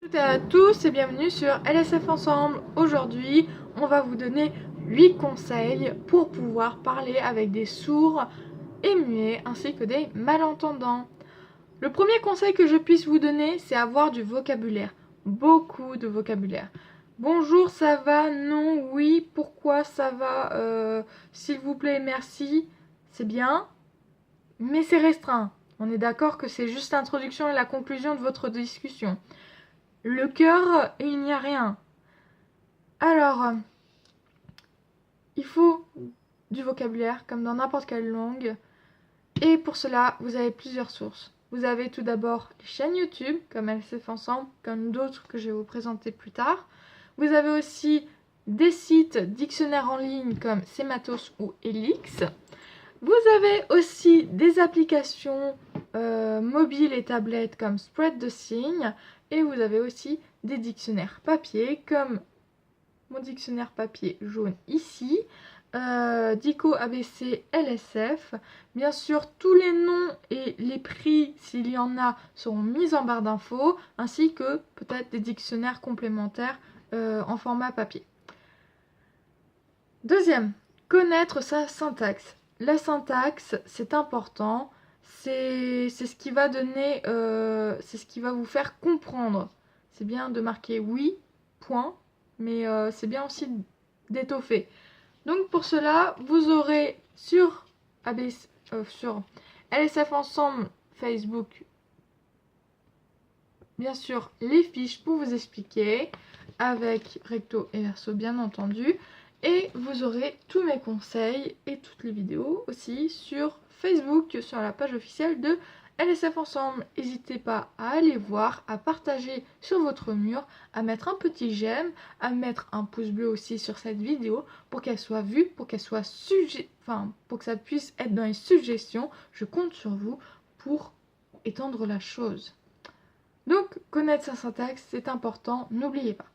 Bonjour à tous et bienvenue sur LSF Ensemble. Aujourd'hui, on va vous donner 8 conseils pour pouvoir parler avec des sourds et muets ainsi que des malentendants. Le premier conseil que je puisse vous donner, c'est avoir du vocabulaire. Beaucoup de vocabulaire. Bonjour, ça va? Non, oui, pourquoi, ça va? S'il vous plaît, merci. C'est bien, mais c'est restreint. On est d'accord que c'est juste l'introduction et la conclusion de votre discussion. Le cœur, il n'y a rien. Alors, il faut du vocabulaire, comme dans n'importe quelle langue. Et pour cela, vous avez plusieurs sources. Vous avez tout d'abord les chaînes YouTube, comme LSF Ensemble, comme d'autres que je vais vous présenter plus tard. Vous avez aussi des sites dictionnaires en ligne comme Sematos ou Elix. Vous avez aussi des applications mobiles et tablettes comme Spread the Sign. Et vous avez aussi des dictionnaires papier comme mon dictionnaire papier jaune ici, Dico ABC LSF. Bien sûr, tous les noms et les prix, s'il y en a, seront mis en barre d'infos, ainsi que peut-être des dictionnaires complémentaires en format papier. Deuxième, connaître sa syntaxe. La syntaxe, c'est important. C'est ce qui va donner, c'est ce qui va vous faire comprendre. C'est bien de marquer oui, point, mais c'est bien aussi d'étoffer. Donc pour cela, vous aurez sur LSF Ensemble Facebook, bien sûr, les fiches pour vous expliquer, avec recto et verso bien entendu. Et vous aurez tous mes conseils et toutes les vidéos aussi sur Facebook, sur la page officielle de LSF Ensemble. N'hésitez pas à aller voir, à partager sur votre mur, à mettre un petit j'aime, à mettre un pouce bleu aussi sur cette vidéo pour qu'elle soit vue, pour qu'elle soit pour que ça puisse être dans les suggestions. Je compte sur vous pour étendre la chose. Donc, connaître sa syntaxe, c'est important, n'oubliez pas.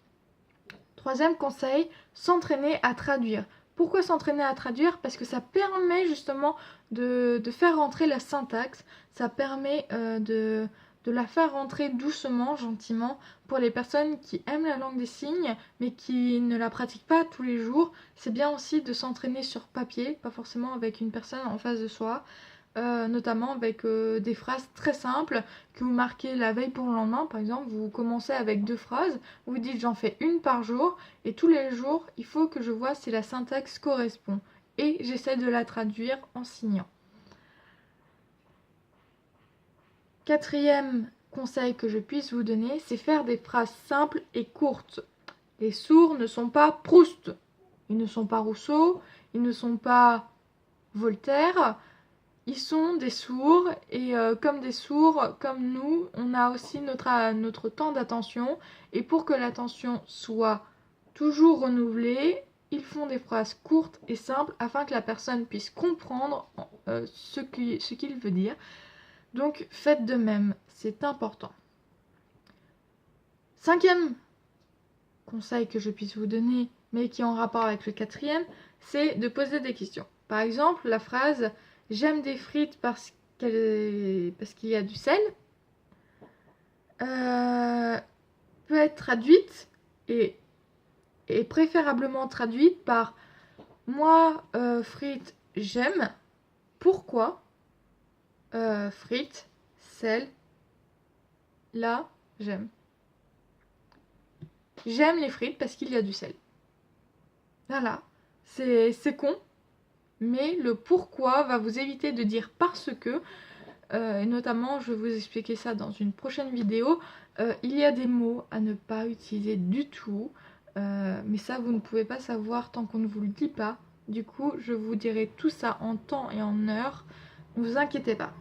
Troisième conseil, s'entraîner à traduire. Pourquoi s'entraîner à traduire? Parce que ça permet justement de faire rentrer la syntaxe, ça permet de la faire rentrer doucement, gentiment, pour les personnes qui aiment la langue des signes, mais qui ne la pratiquent pas tous les jours. C'est bien aussi de s'entraîner sur papier, pas forcément avec une personne en face de soi. Notamment avec des phrases très simples que vous marquez la veille pour le lendemain. Par exemple, vous commencez avec 2 phrases, vous dites j'en fais une par jour, et tous les jours, il faut que je vois si la syntaxe correspond. Et j'essaie de la traduire en signant. Quatrième conseil que je puisse vous donner, c'est faire des phrases simples et courtes. Les sourds ne sont pas Proust, ils ne sont pas Rousseau, ils ne sont pas Voltaire. Ils sont des sourds et comme des sourds, comme nous, on a aussi notre temps d'attention. Et pour que l'attention soit toujours renouvelée, ils font des phrases courtes et simples afin que la personne puisse comprendre ce qu'il veut dire. Donc faites de même, c'est important. Cinquième conseil que je puisse vous donner, mais qui est en rapport avec le quatrième, c'est de poser des questions. Par exemple, la phrase « J'aime des frites parce qu'il y a du sel » peut être traduite et préférablement traduite par « Moi, frites, j'aime. Pourquoi frites, sel, là, j'aime. J'aime les frites parce qu'il y a du sel. » Voilà, c'est con, mais le pourquoi va vous éviter de dire parce que, et notamment je vais vous expliquer ça dans une prochaine vidéo, il y a des mots à ne pas utiliser du tout, mais ça vous ne pouvez pas savoir tant qu'on ne vous le dit pas. Du coup je vous dirai tout ça en temps et en heure, ne vous inquiétez pas.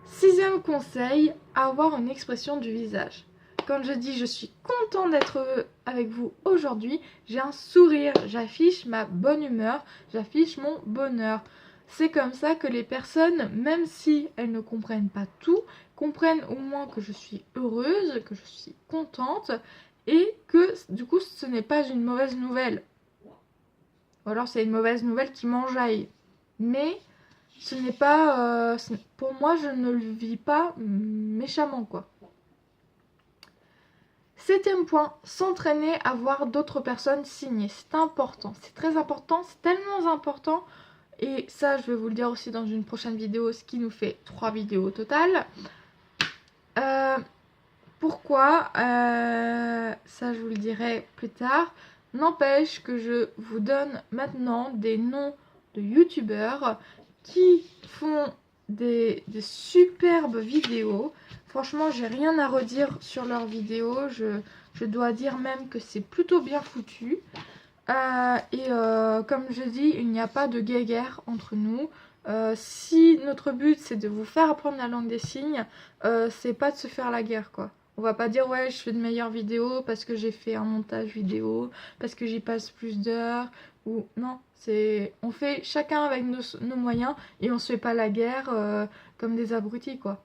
Sixième conseil, avoir une expression du visage. Quand je dis je suis content d'être avec vous aujourd'hui, j'ai un sourire, j'affiche ma bonne humeur, j'affiche mon bonheur. C'est comme ça que les personnes, même si elles ne comprennent pas tout, comprennent au moins que je suis heureuse, que je suis contente et que du coup ce n'est pas une mauvaise nouvelle. Ou alors c'est une mauvaise nouvelle qui m'enjaille. Mais ce n'est pas... pour moi je ne le vis pas méchamment quoi. 7e point, s'entraîner à voir d'autres personnes signer. C'est important, c'est très important, c'est tellement important. Et ça, je vais vous le dire aussi dans une prochaine vidéo, ce qui nous fait 3 vidéos au total. Pourquoi ça, je vous le dirai plus tard. N'empêche que je vous donne maintenant des noms de youtubeurs qui font des superbes vidéos. Franchement, j'ai rien à redire sur leurs vidéos. Je dois dire même que c'est plutôt bien foutu. Comme je dis, il n'y a pas de guéguerre entre nous. Si notre but c'est de vous faire apprendre la langue des signes, c'est pas de se faire la guerre, quoi. On va pas dire ouais je fais de meilleures vidéos parce que j'ai fait un montage vidéo, parce que j'y passe plus d'heures, ou non, c'est on fait chacun avec nos moyens et on se fait pas la guerre comme des abrutis, quoi.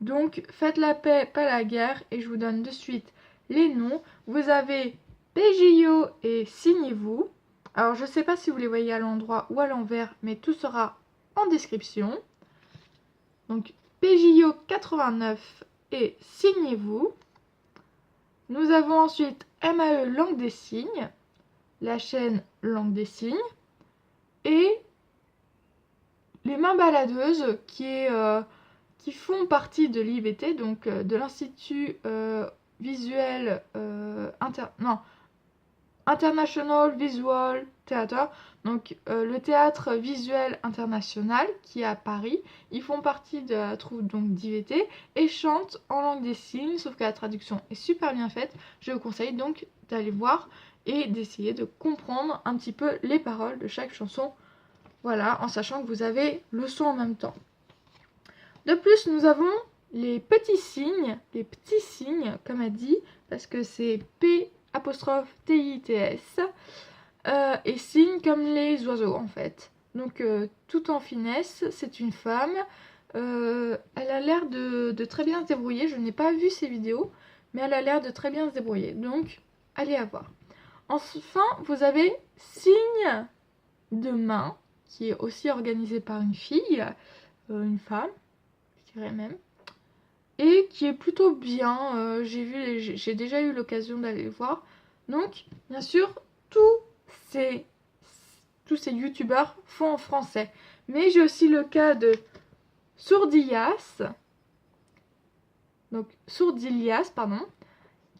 Donc faites la paix, pas la guerre, et je vous donne de suite les noms. Vous avez PJO et Signez-vous. Alors je sais pas si vous les voyez à l'endroit ou à l'envers, mais tout sera en description. Donc PJO 89 et Signez-vous. Nous avons ensuite MAE Langue des Signes, la chaîne Langue des Signes, et les Mains Baladeuses qui font partie de l'IVT, donc de l'Institut Visuel International Visual Theatre, donc le théâtre visuel international qui est à Paris. Ils font partie de la troupe d'IVT et chantent en langue des signes, sauf que la traduction est super bien faite. Je vous conseille donc d'aller voir et d'essayer de comprendre un petit peu les paroles de chaque chanson, voilà, en sachant que vous avez le son en même temps. De plus, nous avons les petits signes, comme elle dit, parce que c'est P'-TITS, et signes comme les oiseaux en fait. Donc tout en finesse, c'est une femme, elle a l'air de très bien se débrouiller, je n'ai pas vu ses vidéos, mais elle a l'air de très bien se débrouiller, donc allez à voir. Enfin, vous avez signe de main, qui est aussi organisé par une fille, une femme, je dirais même, et qui est plutôt bien. J'ai déjà eu l'occasion d'aller le voir. Donc, bien sûr, tous ces youtubeurs font en français. Mais j'ai aussi le cas de Sourdilias,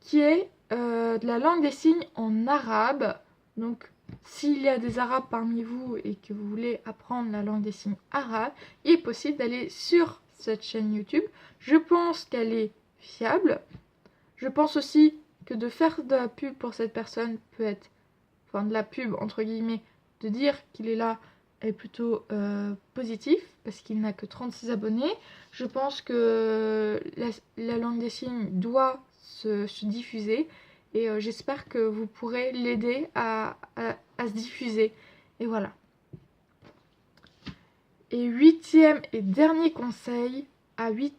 qui est de la langue des signes en arabe. Donc, s'il y a des arabes parmi vous et que vous voulez apprendre la langue des signes arabe, il est possible d'aller sur cette chaîne YouTube. Je pense qu'elle est fiable. Je pense aussi que de faire de la pub pour cette personne peut être, enfin de la pub entre guillemets, de dire qu'il est là est plutôt positif parce qu'il n'a que 36 abonnés. Je pense que la langue des signes doit se diffuser et j'espère que vous pourrez l'aider à se diffuser. Et voilà. Et 8e et dernier conseil, à 8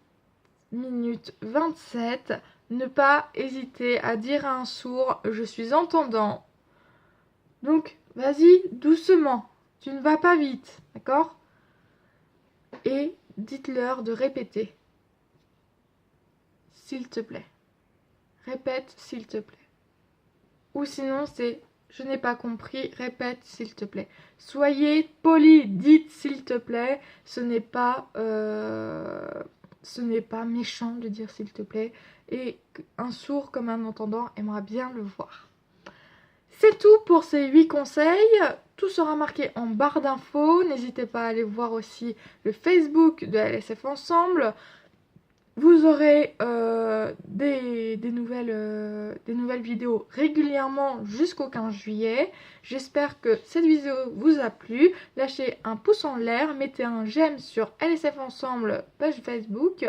minutes 27, ne pas hésiter à dire à un sourd « je suis entendant ». Donc, vas-y doucement, tu ne vas pas vite, d'accord? Et dites-leur de répéter. S'il te plaît. Répète, s'il te plaît. Ou sinon, c'est « je n'ai pas compris, répète, s'il te plaît ». Soyez poli, dites s'il te plaît, ce n'est pas méchant de dire s'il te plaît, et un sourd comme un entendant aimera bien le voir. C'est tout pour ces 8 conseils, tout sera marqué en barre d'infos, n'hésitez pas à aller voir aussi le Facebook de LSF Ensemble. Vous aurez des nouvelles vidéos régulièrement jusqu'au 15 juillet. J'espère que cette vidéo vous a plu. Lâchez un pouce en l'air, mettez un j'aime sur LSF Ensemble page Facebook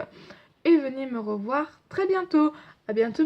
et venez me revoir très bientôt. À bientôt.